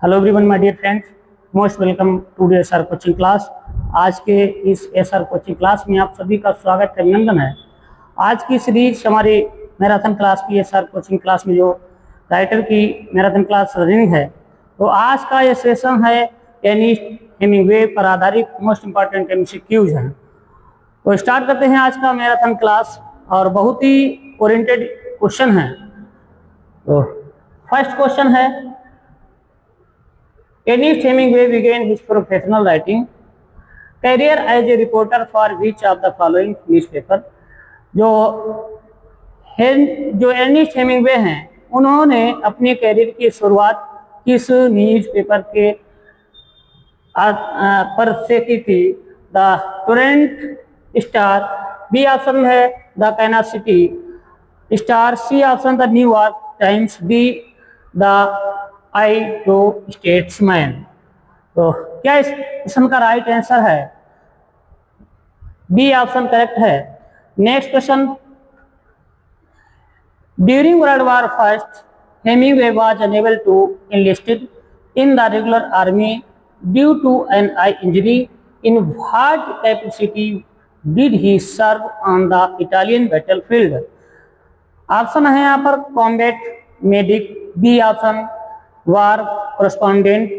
Hello everyone my dear friends, most welcome to D SR coaching class. आज के इस SR coaching class में आप सभी का स्वागत अभिनंदन है। आज की सीरीज हमारी मैराथन क्लास की एसआर कोचिंग क्लास में जो राइटर की मैराथन क्लास रनिंग है, तो आज का ये सेशन है अर्नेस्ट हेमिंग्वे पर आधारित मोस्ट इंपॉर्टेंट एमसीक्यूज हैं। तो स्टार्ट करते हैं आज का मैराथन क्लास और बहुत ही ओरिएंटेड क्वेश्चन है। तो फर्स्ट क्वेश्चन है, Ernest Hemingway began his professional writing career as a reporter for which of the following newspaper? जो अर्नेस्ट हेमिंग्वे हैं, उन्होंने अपने करियर की शुरुआत किस न्यूज़पेपर के पर से की थी? The Toronto Star, B option है the Kansas City Star, C option the New York Times, D the I two Statesman. तो क्या इस क्वेश्चन का राइट आंसर है? बी ऑप्शन करेक्ट है। Next question, during world war first Hemingway was unable to enlisted in the regular army due to an eye injury. In what capacity did he serve on the Italian battlefield? Option है यहाँ पर combat medic, B option वार कोरेस्पॉन्डेंट,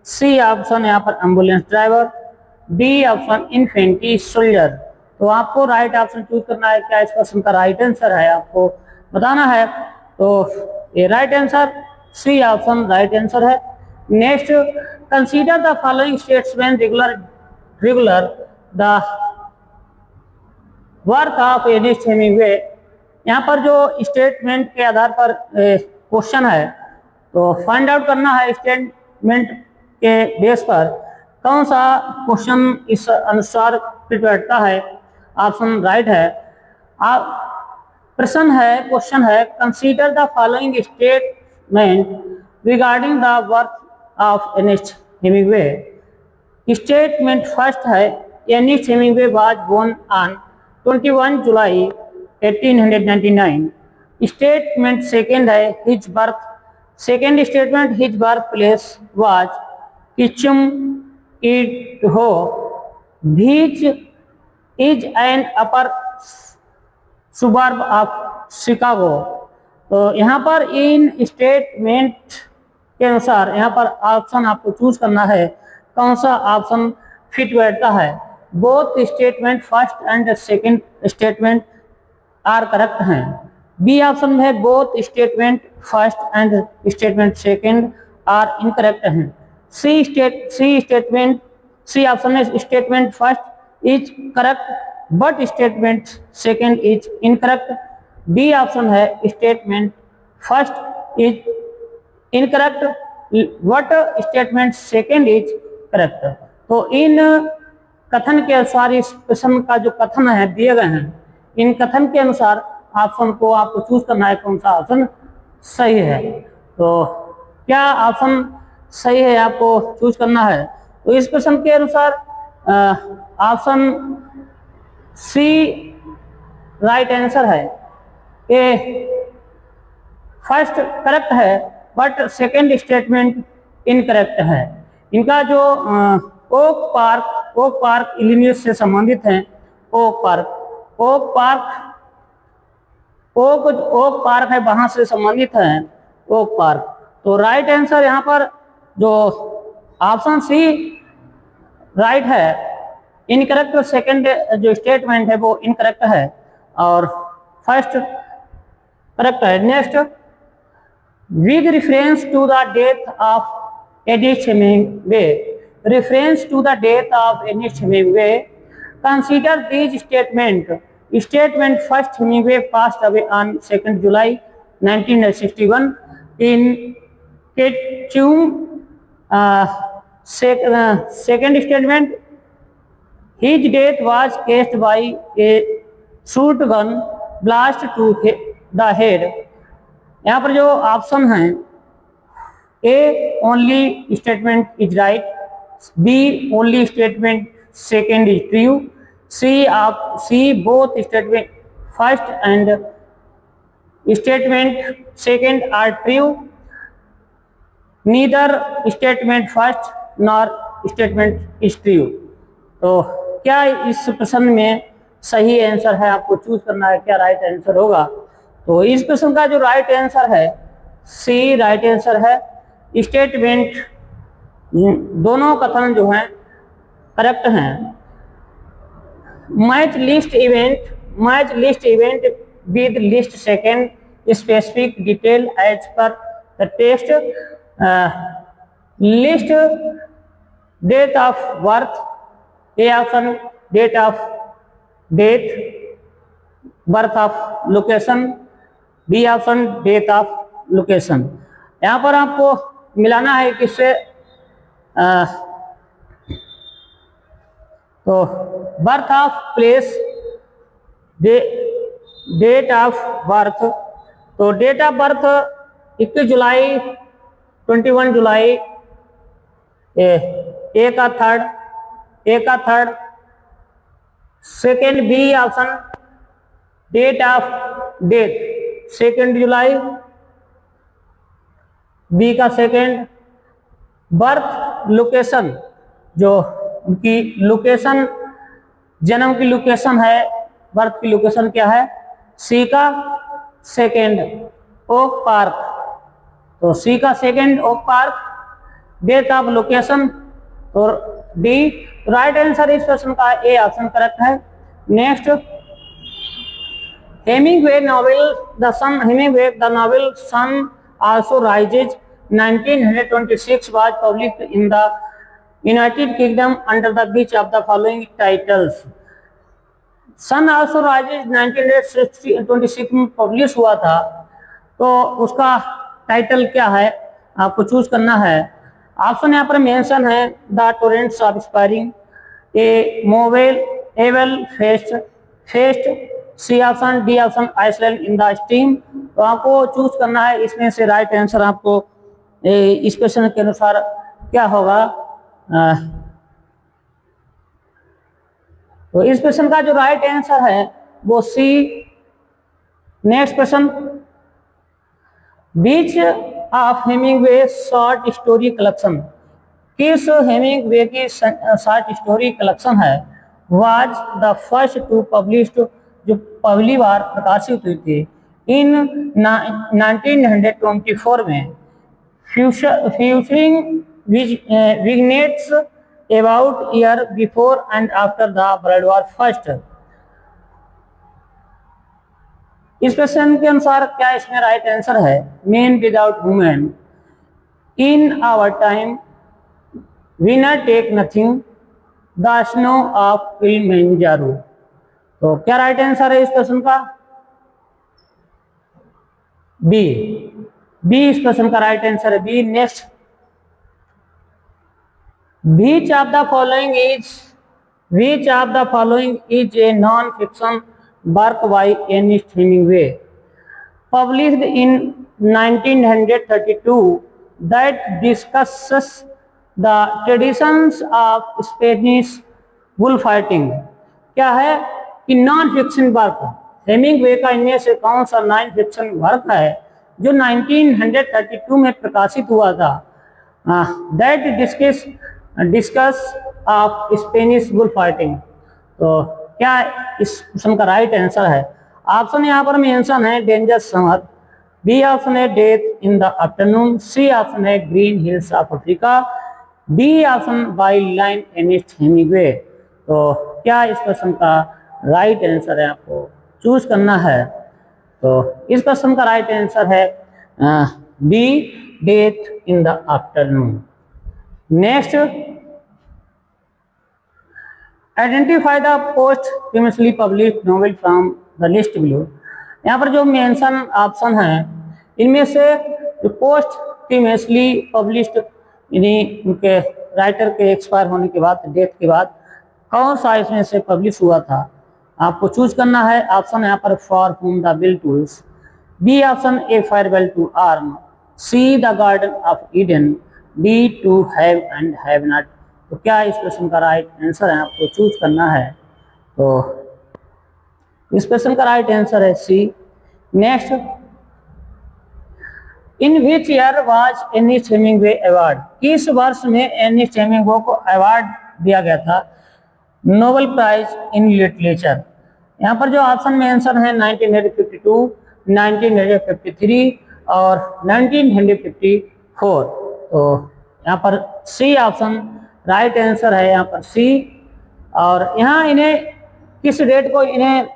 C option यहाँ पर ambulance driver, D option infantry soldier. तो आपको right option choose करना है। क्या इस क्वेश्चन का राइट आंसर है आपको बताना है। तो ये right answer C option right answer है। Next, consider the following statesman regular the work of Ernest Hemingway. यहाँ पर जो स्टेटमेंट के आधार पर क्वेश्चन है, तो फाइंड आउट करना है स्टेटमेंट के बेस पर कौन सा क्वेश्चन इस अनुसार फिट बैठता है। ऑप्शन राइट है। प्रश्न है, क्वेश्चन है, consider the following statement regarding the work of Ernest Hemingway. Statement first है, Ernest Hemingway was born on 21 July 1899। Statement second है, his birth. Second statement, his birthplace was Kitchum, Idaho, which is an upper suburb of Chicago। तो यहाँ पर इन statement के अनुसार यहाँ पर option आपको चूज करना है, कौन सा ऑप्शन फिट बैठता है। Both statement first and second statement are correct हैं। बी ऑप्शन में both statement first and statement second are incorrect हैं। सी ऑप्शन में statement first is correct but statement second is incorrect. D option है statement first is incorrect but statement second is correct. तो इन कथन के अनुसार, इस प्रश्न का जो कथन है दिए गए हैं, इन कथन के अनुसार ऑप्शन को आपको चूज करना है कौन सा ऑप्शन सही है। तो क्या ऑप्शन सही है आपको चूज करना है। तो इस क्वेश्चन के अनुसार ऑप्शन सी राइट आंसर है। ए फर्स्ट करेक्ट है बट सेकंड स्टेटमेंट इनकरेक्ट है। इनका जो ओक पार्क इलिनॉइस से संबंधित है। ओक पार्क है, वहां से संबंधित है ओक पार्क। तो राइट आंसर यहाँ पर जो ऑप्शन सी राइट है। इनकरेक्ट सेकंड जो स्टेटमेंट है वो इनकरेक्ट है और फर्स्ट करेक्ट है। Next, with reference to the death of Ernest Hemingway, reference to the death of Ernest Hemingway, consider these statement. Statement first, Hemingway passed away on 2nd July 1961 in Ketchum। Second statement, his death was caused by a shotgun blast to the head। यहाँ पर जो option हैं, A only statement is right, B only statement second is true, C both statement first and statement second are true, neither statement first nor statement is true. तो क्या इस प्रश्न में सही आंसर है, आपको चूज करना है क्या राइट आंसर होगा। तो इस प्रश्न का जो राइट आंसर है सी राइट आंसर है। स्टेटमेंट दोनों कथन जो हैं करेक्ट हैं। Match list event with list second specific detail as per the test list date of birth A option date of death birth of location B option date of location. यहाँ पर आपको मिलाना है किससे, तो birth of place date of birth. तो date of birth 21 July 21 July A का third second B option date of death 2 July B का सेकेंड। बर्थ लोकेशन जो उनकी लोकेशन जन्म की लोकेशन है, बर्थ की लोकेशन क्या है, सी का सेकेंड ओक पार्क। तो सी का second oak park, date of location और डी राइट आंसर इस प्रश्न का ए ऑप्शन करेक्ट है। Next, Hemingway the novel sun also rises 1926 was published in the United Kingdom under the which of the following titles? Sun also rises 1926 में publish हुआ था, तो उसका टाइटल क्या है आपको चूज करना है। ऑप्शन यहाँ पर मेंशन है the torrents of spring, A moveable feast C option D option island in the stream. तो आपको चूज करना है इसमें से राइट आंसर आपको इस क्वेश्चन के अनुसार क्या होगा। तो इस क्वेश्चन का जो राइट आंसर है वो C. Next question, which of Hemingway short story collection, किस हेमिंगवे की शॉर्ट स्टोरी कलेक्शन है was the first to published, जो पहली बार प्रकाशित हुई थी इन 1924 में, featuring vignettes about year before and after the world war first. इस क्वेश्चन के अनुसार क्या इसमें राइट आंसर है, men without women, in our time, winner take nothing, the snow of Kilimanjaro. तो क्या राइट आंसर है इस क्वेश्चन का, बी। बी इस क्वेश्चन का राइट आंसर है, B. Next, which of the following is a non-fiction work by Ernest Hemingway published in 1932 that discusses the traditions of Spanish bullfighting? क्या है कि नॉन फिक्शन वर्क हेमिंगवे का इनमें से कौन सा नॉन फिक्शन वर्क है जो 1932 में प्रकाशित हुआ था। That discuss of Spanish bull fighting. तो क्या इस क्वेश्चन का राइट आंसर है, ऑप्शन यहाँ पर मेंशन है डेंजरस समर, बी ऑप्शन है death in the afternoon, C option है green hills of Africa, D option wild line Ernest Hemingway. तो क्या इस क्वेश्चन का राइट आंसर है, आपको चूज करना है। तो इस क्वेश्चन का राइट आंसर है B, death in the afternoon. Next, identify the posthumously published novel from the list below. यहाँ पर जो मेंशन ऑप्शन है इनमें से जो पोस्टफेमसली पब्लिश्ड यानी उनके राइटर के एक्सपायर होने के बाद, डेथ के बाद कौन सा इसमें से पब्लिश हुआ था, आपको चूज करना है। ऑप्शन यहाँ पर for whom the bell tolls, B option A farewell to arm, C the garden of Eden, D to have and have not. तो क्या इस क्वेश्चन का राइट आंसर है, आपको चूज करना है। तो इस क्वेश्चन का राइट आंसर है C. Next, in which year was Ernest Hemingway award, किस वर्ष में एर्नेस्ट हेमिंग्वे को अवार्ड दिया गया था नोबेल प्राइज इन लिटरेचर। यहाँ पर जो ऑप्शन में आंसर है 1952, 1953 और 1954। तो यहाँ पर सी ऑप्शन राइट आंसर है, यहाँ पर सी। और यहाँ इन्हें किस डेट को इन्हें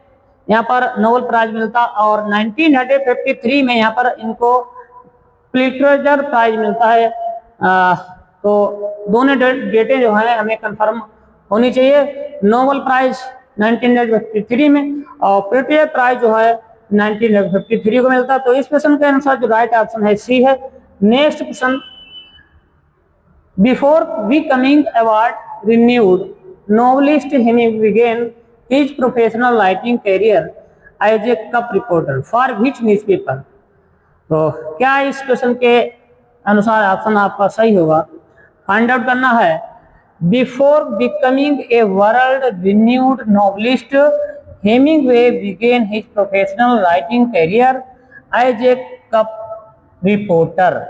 यहाँ पर नोबेल प्राइज मिलता, और 1953 में यहाँ पर इनको लिटरेचर प्राइज मिलता है। तो दोनों डेटें जो है हमें कंफर्म होनी चाहिए। नोबेल प्राइज 1953 में और लिटरेचर प्राइज जो है 1953 को मिलता है। तो इस क्वेश्चन के अनुसार जो राइट ऑप्शन है सी है। Next question, before becoming award renewed novelist Hemingway began his professional writing career as a cub reporter for which newspaper? तो क्या इस क्वेश्चन के अनुसार ऑप्शन आपका सही होगा? फाइंड आउट करना है। Before becoming a world renowned novelist Hemingway began his professional writing career as a cub reporter.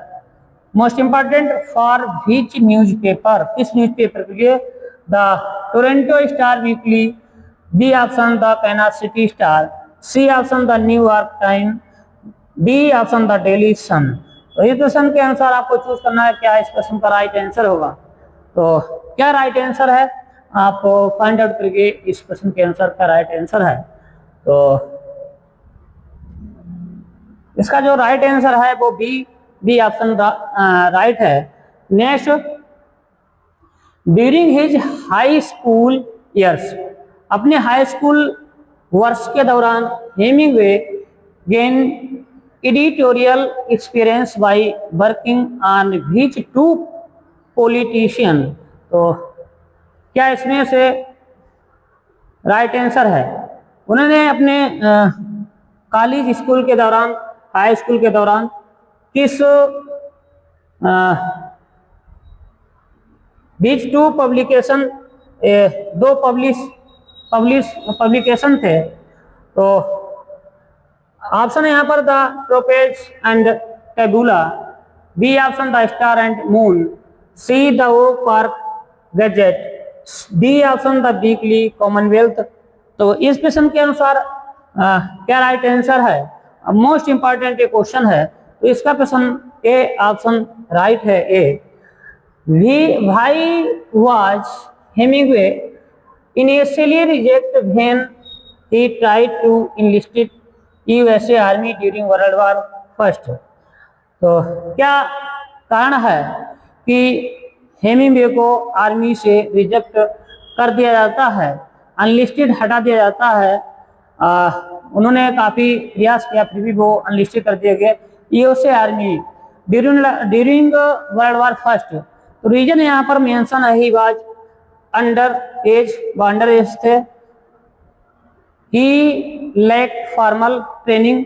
Most important, for which newspaper, किस न्यूज़पेपर के लिए? The Toronto Star weekly, B option the Kansas City Star, C option the New York time, D option the daily sun. तो इस question के अनुसार आपको choose करना है क्या इस क्वेश्चन का राइट आंसर होगा। तो क्या राइट आंसर है आप फाइंड आउट करिए इस क्वेश्चन के अनुसार क्या राइट आंसर है। तो इसका जो राइट आंसर है वो बी ऑप्शन राइट है। Next, during his high school years, अपने हाई स्कूल वर्ष के दौरान Hemingway gain editorial experience by working on which two politician. तो क्या इसमें से राइट आंसर है? उन्होंने अपने कॉलेज स्कूल के दौरान, हाई स्कूल के दौरान किस बीच टू पब्लिकेशन, दो पब्लिकेशन थे। तो ऑप्शन है यहाँ पर the Trapeze and Tabula, B option the star and moon, C the Oak Park gazette, D option the weekly commonwealth. तो इस क्वेश्चन के अनुसार क्या राइट आंसर है? मोस्ट इंपॉर्टेंट ये क्वेश्चन है, तो इसका क्वेश्चन ए ऑप्शन राइट है, ए। Why was Hemingway initially rejected when he tried to enlist USA Army during World War I? तो क्या कारण है कि हेमिंग्वे को आर्मी से रिजेक्ट कर दिया जाता है, अनलिस्टेड हटा दिया जाता है? उन्होंने काफ़ी प्रयास किया फिर भी वो अनलिस्टेड कर दिए गए USA army during world war first. तो रीजन यहाँ पर मेंशन है ही वाज अंडर एज थे, he lack formal training,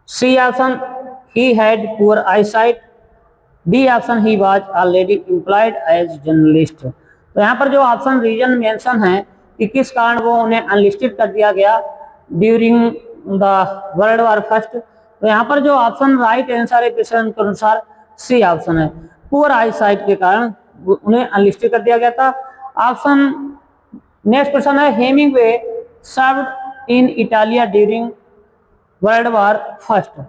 C option he had poor eyesight, D option he was already employed as journalist. तो यहाँ पर जो ऑप्शन रीजन मेंशन है कि किस कारण वो उन्हें अनलिस्टेड कर दिया गया during the world war first. तो यहाँ पर जो ऑप्शन राइट आंसर है क्वेश्चन के अनुसार सी ऑप्शन है, पुअर आई साइट के कारण उन्हें अनलिस्टेड कर दिया गया था। ऑप्शन नेक्स्ट क्वेश्चन है, Hemingway served in Italia during world war first.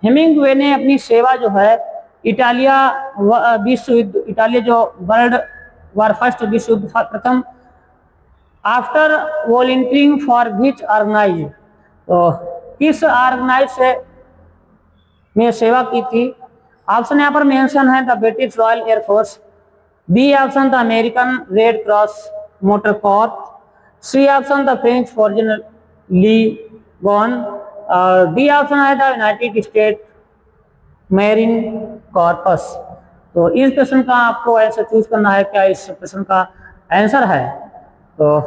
Hemingway ने अपनी सेवा जो है इटालिया विश्व युद्ध, इटालिया जो वर्ल्ड वार फर्स्ट विश्व युद्ध प्रथम, after volunteering for which organise. तो किस ऑर्गेनाइज से में सेवा की थी? ऑप्शन यहाँ पर मेंशन है the British Royal air force, B option the American Red Cross motor corp, C option the French foreign legion, और डी ऑप्शन है the United State Marine corps. तो इस क्वेश्चन का आपको आंसर चूज करना है क्या इस क्वेश्चन का आंसर है। तो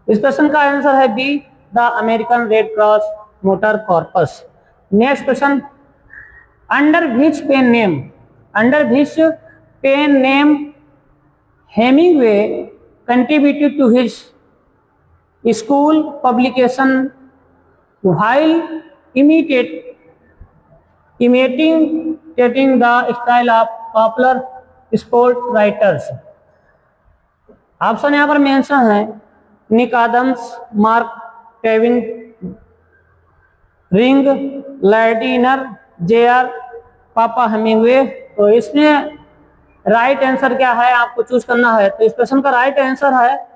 इस क्वेश्चन का आंसर है B, the American Red Cross motor corps. Next question, under which pen name Hemingway contributed to his school publication while imitating the style of popular sport writers. Option यहाँ पर mention है Nick Adams, Mark Twain, Ring Lardner, J R. Papa Hemingway. तो इसमें right answer क्या है आपको choose करना है। तो इस प्रश्न का राइट आंसर है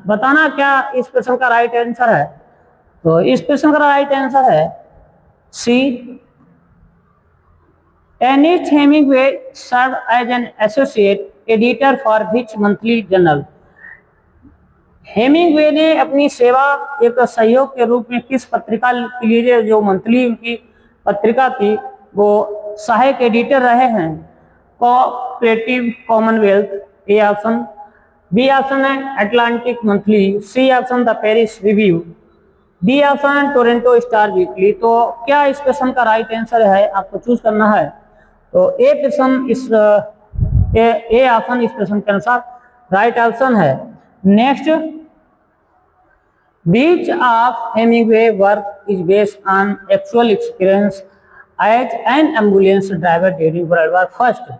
बताना क्या इस प्रश्न का राइट आंसर है। तो इस प्रश्न का राइट आंसर है C, Ernest Hemingway serve as an associate editor for which monthly journal. Hemingway ने अपनी सेवा एक सहयोग के रूप में किस पत्रिका के लिए, जो मंथली उनकी पत्रिका थी, वो सहायक एडिटर रहे हैं। Cooperative commonwealth A option, B option है Atlantic monthly, C option the Paris review, D option Toronto Star weekly. तो क्या इस प्रश्न का राइट आंसर है आपको चूज करना है। तो ए प्रश्न इस ए ऑप्शन इस प्रश्न के अनुसार राइट ऑप्शन है। Next, which of Hemingway work is based on actual experience as an ambulance driver during world war first.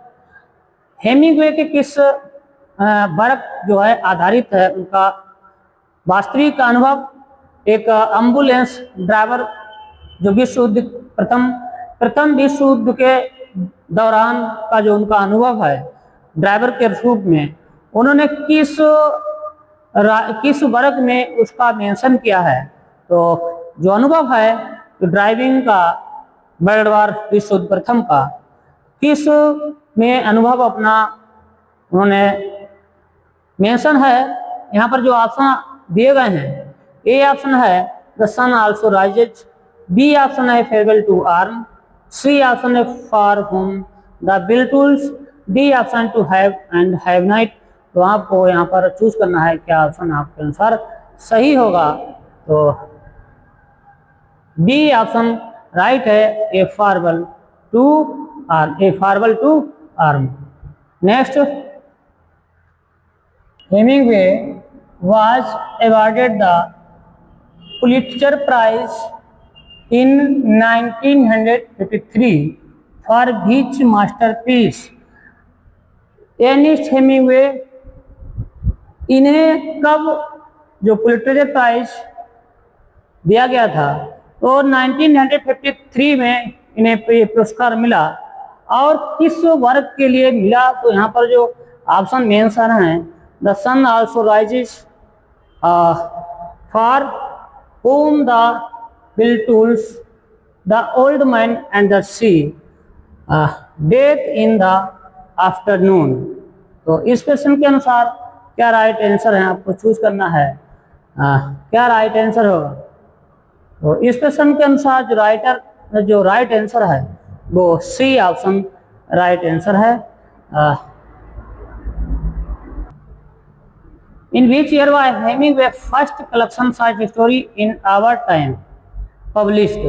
Hemingway के किस वर्क जो है आधारित है, उनका वास्तविक अनुभव एक एम्बुलेंस ड्राइवर जो विश्व युद्ध प्रथम विश्व युद्ध के दौरान का जो उनका अनुभव है ड्राइवर के रूप में, उन्होंने किस वर्ग में उसका मेंशन किया है। तो जो अनुभव है तो ड्राइविंग का वर्ल्ड वॉर विश्व युद्ध प्रथम का किस में अनुभव अपना उन्होंने मेंशन है। यहाँ पर जो ऑप्शन दिए गए हैं, ए ऑप्शन है the sun also rises, B option है farewell to arm, C option है for whom the bell tolls, D option to have and have night. तो आपको यहाँ पर चूज करना है क्या ऑप्शन आपके अनुसार सही होगा। तो डी ऑप्शन राइट है, A farewell to arm, A farewell to arm. Next, Hemingway was awarded the Pulitzer Prize in 1953 for which masterpiece। Earnest Hemingway इन्हें कब जो पुलिट्जर प्राइज दिया गया था, तो 1953 में इन्हें पुरस्कार मिला। और किस वर्ग के लिए मिला, तो यहाँ पर जो ऑप्शन मेंशन है the sun also rises, for whom the bell tolls, the old man and the sea, death in the afternoon. तो इस क्वेश्चन के अनुसार क्या राइट आंसर है आपको चूज करना है। क्या राइट आंसर होगा। तो इस क्वेश्चन के अनुसार जो राइट आंसर है वो सी ऑप्शन राइट आंसर है। In which year was Hemingway first collection short story in our time published.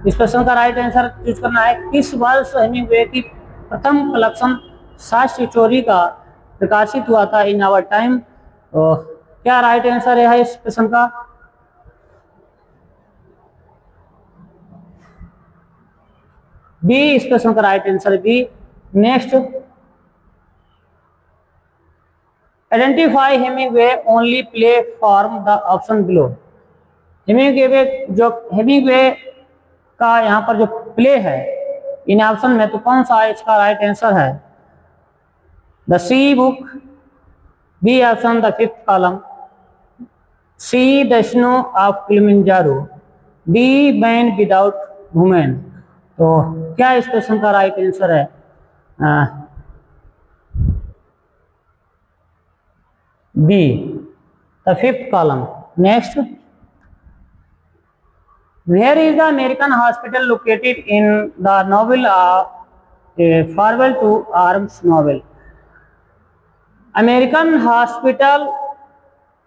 इस क्वेश्चन का राइट आंसर चूज करना है किस वर्ष हेमिंगवे की प्रथम कलेक्शन शॉर्ट स्टोरी का प्रकाशित हुआ था इन आवर टाइम। तो क्या राइट आंसर है इस क्वेश्चन का। बी इस क्वेश्चन का right answer B. Next, identify Hemingway only play from the option below. Hemingway का यहाँ पर जो प्ले है इन ऑप्शन में, तो कौन सा इसका राइट आंसर है। The sea book, B option the fifth column, C the snow of Kilimanjaro, D men without women. तो क्या इस क्वेश्चन का राइट आंसर है। B the fifth column. Next, where is the American hospital located in the novel farewell to arms novel. American hospital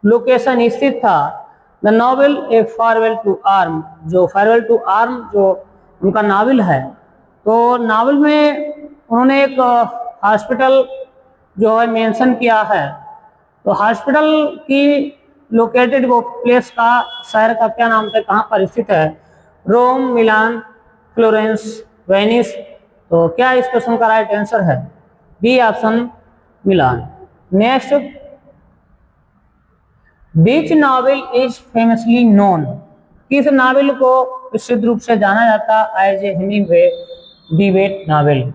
location स्थित था the novel a farewell to arm, जो farewell to arm जो उनका novel है। तो novel में उन्होंने एक हॉस्पिटल जो है मेंशन किया है। तो हॉस्पिटल की लोकेटेड वो प्लेस का, शहर का क्या नाम था, कहाँ पर स्थित है। Rome, Milan, Florence, Venice. तो क्या इस प्रश्न का राइट आंसर है? B option Milan. Next, which novel is famously known? किस नावल को प्रसिद्ध रूप से जाना जाता as a Hemingway debate novel?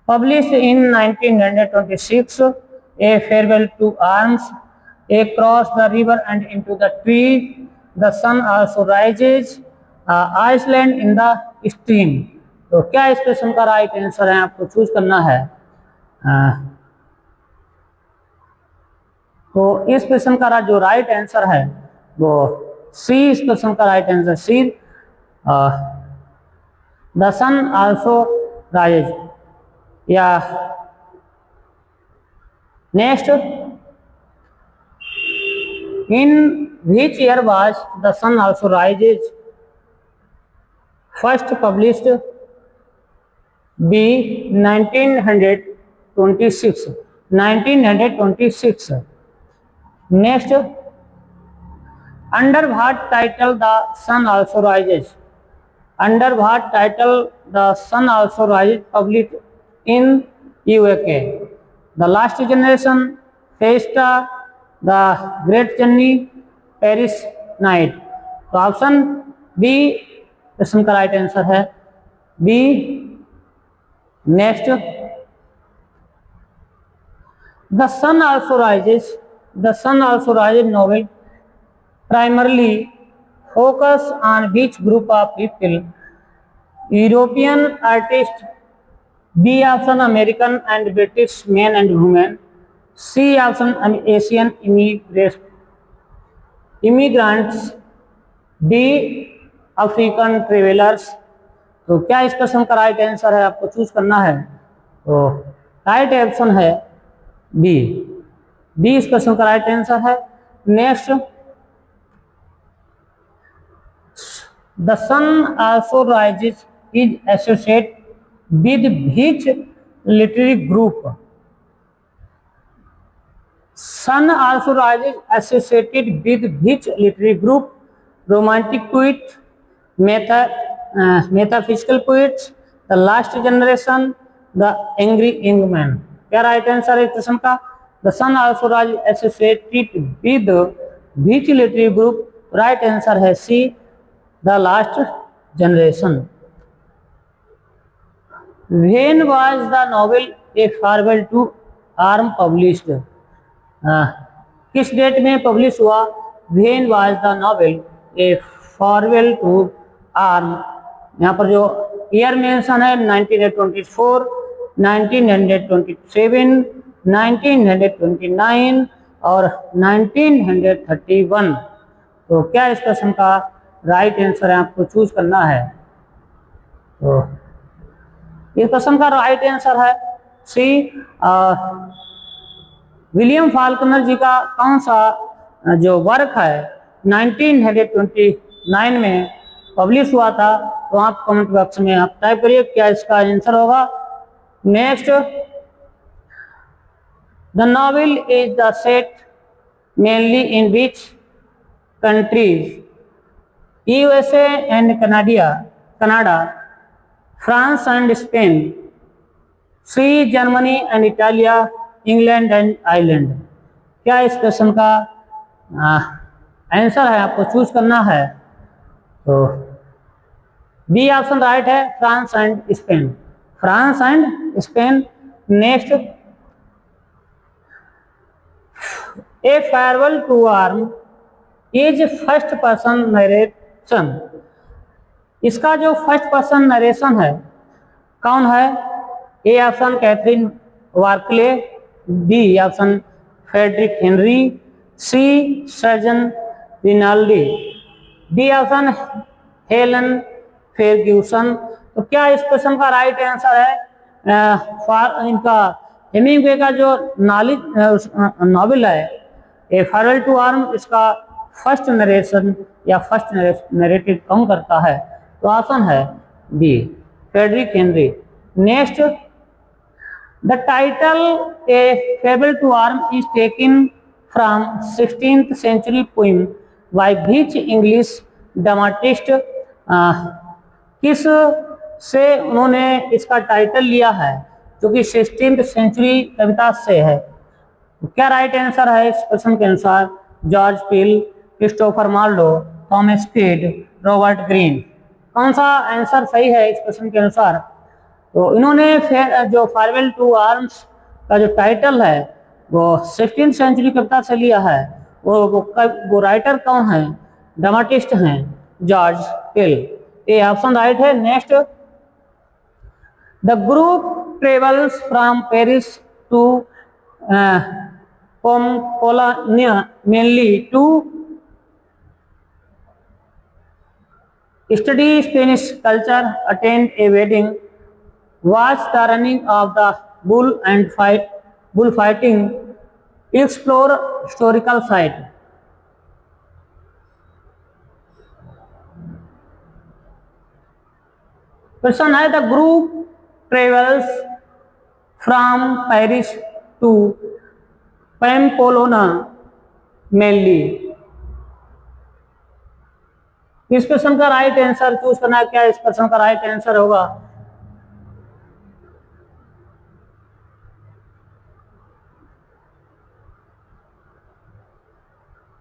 Publish in 1926, a farewell to arms, across the river and into the tree, the sun also rises, islands in the stream. तो क्या इस प्रश्न का राइट आंसर है? आपको चूज करना है। तो इस प्रश्न का जो राइट आंसर है वो सी, इस प्रश्न का right answer C, the sun also rise. या next, in which year was the sun also rises first published? B 1926, 1926। Next, under what title the sun also rises? Under what title the sun also rises published in UK? The last generation, fiesta, the great journey, Paris night. तो option B प्रश्न का right answer है, B. Next, the sun also rises, the sun also rises novel primarily focus on which group of people? European artists, B option American and British men and women, C option Asian immigrants, D African travellers. तो क्या इस प्रश्न का right answer है? आपको choose करना है। तो राइट ऑप्शन है बी, बी इस प्रश्न का राइट आंसर है। Next, the sun also rises is associate with which literary group? Sun also rises associated with which literary group? Romantic poet, metaphysical poets, the last generation, the angry young man. क्या right answer है इस प्रश्न का? The sun also rises associated with which literary group? Right answer है C, the last generation. When was the novel A Farewell to Arm published? किस date में publish हुआ? When was the novel A Farewell to Arm? यहाँ पर जो year mention है 1924, 1927, 1929 और 1931। तो क्या इस प्रश्न का राइट आंसर है? आपको चूज करना है। तो इस प्रश्न का राइट आंसर है सी। विलियम फाल्कनर जी का कौन सा जो वर्क है 1929 में पब्लिश हुआ था? तो आप कमेंट बॉक्स में आप टाइप करिए क्या इसका आंसर होगा। Next, the novel is the set mainly in which countries? USA and Canada, France and Spain, C Germany and Italy, England and Ireland। क्या इस प्रश्न का आंसर है? आपको चूज करना है। तो बी ऑप्शन राइट है, France and Spain, France and Spain. Next, a farewell to arm is first person narration. इसका जो फर्स्ट पर्सन नरेशन है कौन है? A option Catherine Barkley, B option Frederick Henry, C surgeon Rinaldi, D option Helen Ferguson. तो क्या इस प्रश्न का राइट आंसर है? इनका हेमिंगवे का जो नॉवेल है ए फेयरवेल टू आर्म, इसका फर्स्ट नरेशन या फर्स्ट नरेटिव कौन करता है? तो ऑप्शन है B, Frederic Henry. Next, the title a fable to arm is taken from 16th century poem by which English dramatist? किस से उन्होंने इसका टाइटल लिया है, जो कि 16वीं सेंचुरी कविता से है। क्या राइट आंसर है इस प्रश्न के अनुसार? George Peele, Christopher Marlowe, Thomas Kyd, Robert Greene. कौन सा आंसर सही है इस प्रश्न के अनुसार? तो इन्होंने फिर जो फारवेल टू आर्म्स का जो टाइटल है वो 16वीं सेंचुरी कविता से लिया है। वो राइटर कौन है? ड्रामाटिस्ट हैं जॉर्ज पील। ये ऑप्शन राइट है। Next, the group travels from Paris to Polonia mainly to study Spanish culture, attend a wedding, watch the running of the bullfighting, explore historical site। Question है, the group travels from Paris to Pamplona mainly. इस question का right answer choose करना है। क्या इस question का right answer होगा?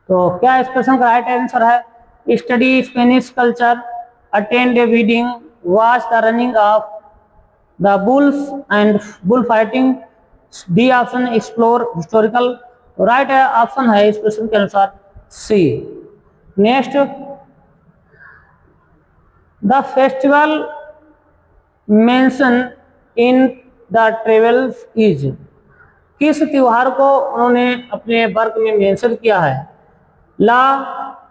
तो क्या इस क्वेश्चन का राइट आंसर है? Study Spanish culture, attend a wedding, watch the running of the bulls and bull fighting. D option explore historical. Right option है इस क्वेश्चन के अनुसार C. Next, the festival mention in the travels is. किस त्योहार को उन्होंने अपने work में मेंशन किया है? La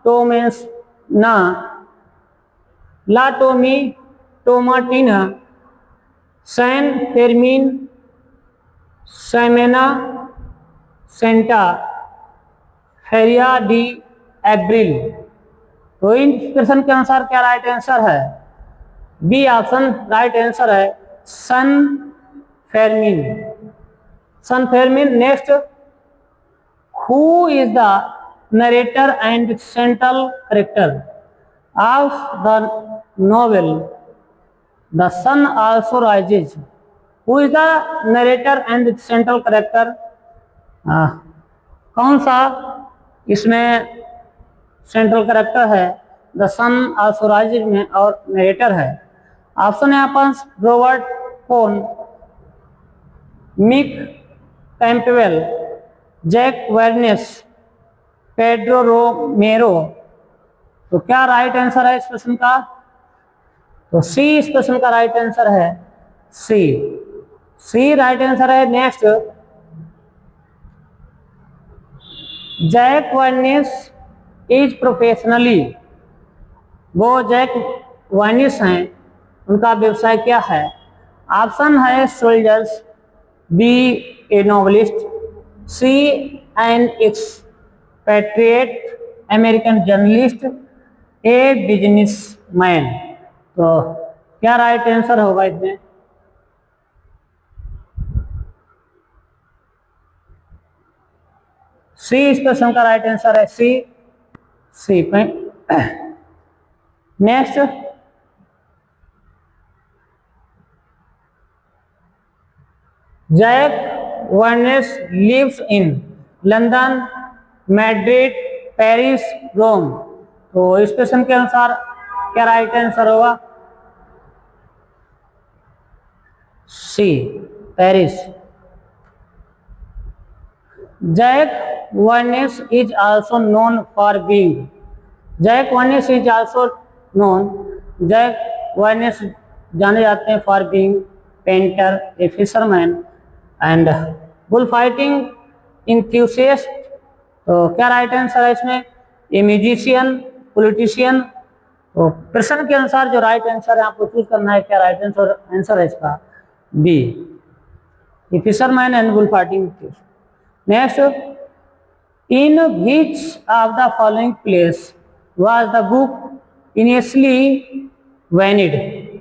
Tomena, La Tomi Tomatina, San Fermin, Semana Santa, Feria de Abril. तो इन प्रश्न के अनुसार क्या राइट आंसर है? बी ऑप्शन राइट आंसर है, San Fermin, San Fermin. Next, who is the narrator and central character of the novel the sun also rises? Who is the narrator and central character? कौन सा इसमें central character है? The sun also rises में और narrator है। Option है अपन Robert Pone, Mike Campbell, Jake Barnes, Pedro Romero. तो क्या राइट आंसर है इस प्रश्न का? तो सी इस प्रश्न का राइट आंसर है। सी, सी राइट आंसर है। Next, Jake Barnes is professionally. वो जैक वर्निस हैं, उनका व्यवसाय क्या है? ऑप्शन है soldiers, B a novelist, C an expatriate American journalist, A businessman. तो क्या राइट आंसर होगा इसमें? सी इस क्वेश्चन का राइट आंसर है। C, C. Next, Jake Barnes lives in London, Madrid, Paris, Rome. तो इस क्वेश्चन के अनुसार क्या राइट आंसर होगा? C, Paris. Jake Barnes is also known for being, Jake Barnes is also known, Jake Barnes जाने जाते हैं for being painter, a fisherman and bull fighting enthusiast. तो क्या राइट आंसर है इसमें? A musician, politician. तो प्रश्न के अनुसार जो राइट आंसर है आपको चूज करना है। क्या राइट आंसर है इसका? B, a fisherman and bull fighting. Next, in which of the following place was the book initially banned?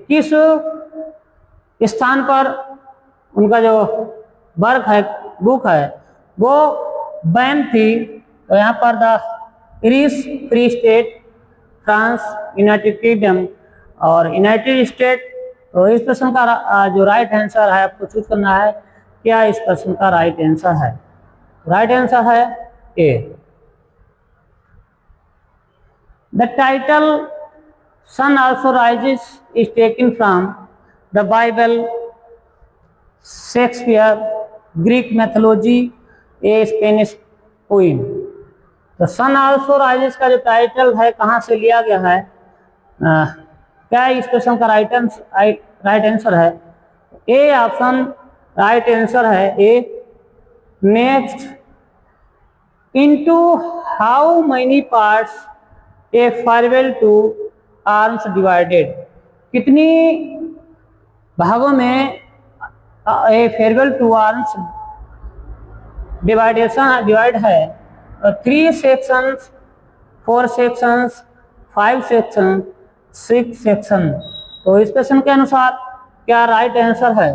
किस स्थान पर उनका जो वर्क है, बुक है, वो बैन थी? तो यहाँ पर the Irish free state, France, United kingdom और यूनाइटेड स्टेट तो इस प्रश्न का जो राइट आंसर है आपको चूज करना है, क्या इस प्रश्न का राइट आंसर है? राइट आंसर है A. The title sun also rises is taken from the Bible, Shakespeare, Greek mythology, a Spanish poem. तो सन आल्सो राइजेस का जो टाइटल है कहाँ से लिया गया है? क्या इस प्रश्न का राइट आंसर है? ए ऑप्शन राइट आंसर है A. Next, into how many parts a farewell to arms divided? कितनी भागों में a farewell to arms divide है? 3 सेक्शंस, 4 सेक्शंस, 5 सेक्शन, 6 सेक्शन। तो इस प्रश्न के अनुसार क्या राइट आंसर है?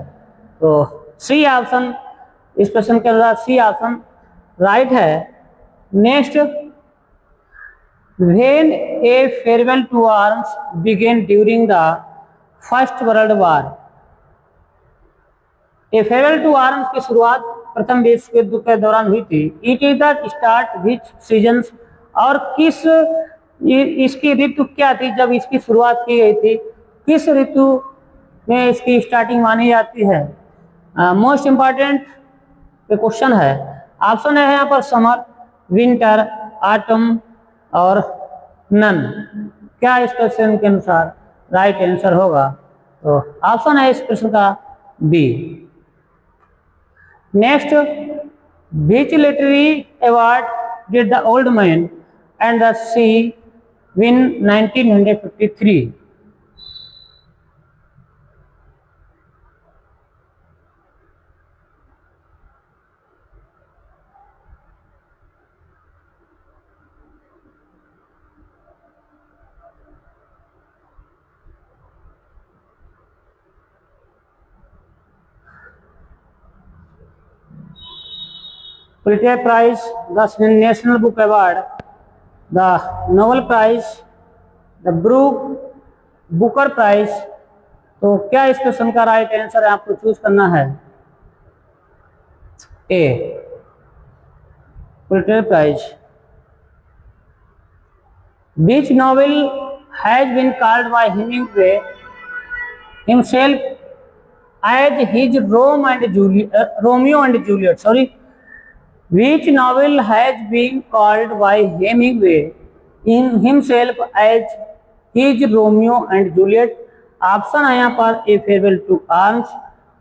तो सी ऑप्शन, इस प्रश्न के अनुसार सी ऑप्शन राइट है। Next, when a farewell to arms begin during the first world war? A farewell to arms की शुरुआत प्रथम विश्व युद्ध के दौरान हुई थी। It is the start which seasons? और किस इसकी ऋतु क्या थी जब इसकी शुरुआत की गई थी? किस ऋतु में इसकी स्टार्टिंग मानी जाती है? मोस्ट इम्पॉर्टेंट क्वेश्चन है। ऑप्शन है यहाँ पर समर, विंटर, ऑटम और नन। क्या इस प्रश्न के अनुसार राइट आंसर होगा? तो ऑप्शन है इस प्रश्न का B. Next, which literary award did the Old Man and the Sea win 1953? Pulitzer Prize, the National Book Award, the Nobel Prize, the Booker Prize। तो क्या इस क्वेश्चन का राइट आंसर है? आपको चूज करना है A, Pulitzer prize. Which novel has been called by Hemingway himself as his Romeo and Juliet? Sorry. Which novel has been called by Hemingway in himself as his Romeo and Juliet? Option है यहाँ पर A farewell to arms,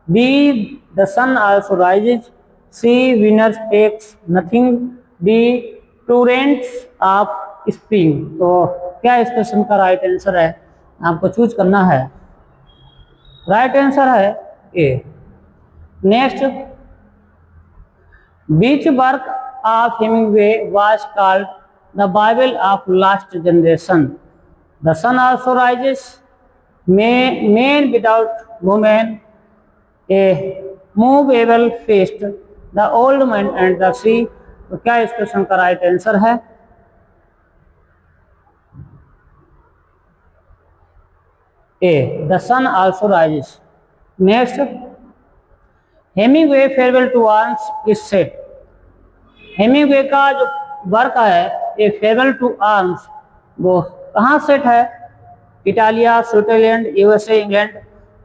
B the sun also rises, C winners takes nothing, D torrents of spring. तो क्या इस question का right answer है? आपको choose करना है। राइट आंसर है A. Next, which work of Hemingway was called the Bible of Last Generation? The Sun Also Rises, Man Without Woman, A Movable Feast, The Old Man and the Sea। तो क्या इस question का right answer है? A, The Sun Also Rises। Next, Hemingway farewell to arms is set. Hemingway का जो work है ये farewell to arms वो कहाँ सेट है? Italia, Switzerland, USA, England.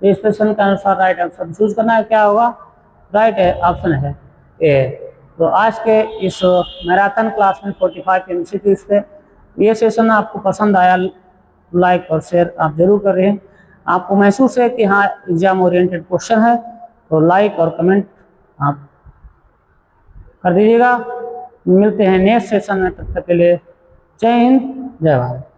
इस क्वेश्चन के अनुसार राइट आंसर चूज करना है। क्या होगा? राइट है ऑप्शन है ए। तो आज के इस मैराथन क्लास में 45 MCQs थे। ये सेशन आपको पसंद आया, लाइक और शेयर आप जरूर कर रहे हैं। आपको महसूस है कि हाँ एग्जाम ओरिएंटेड क्वेश्चन है तो लाइक और कमेंट आप कर दीजिएगा। मिलते हैं नेक्स्ट सेशन में, तब तक के लिए जय हिंद, जय भारत।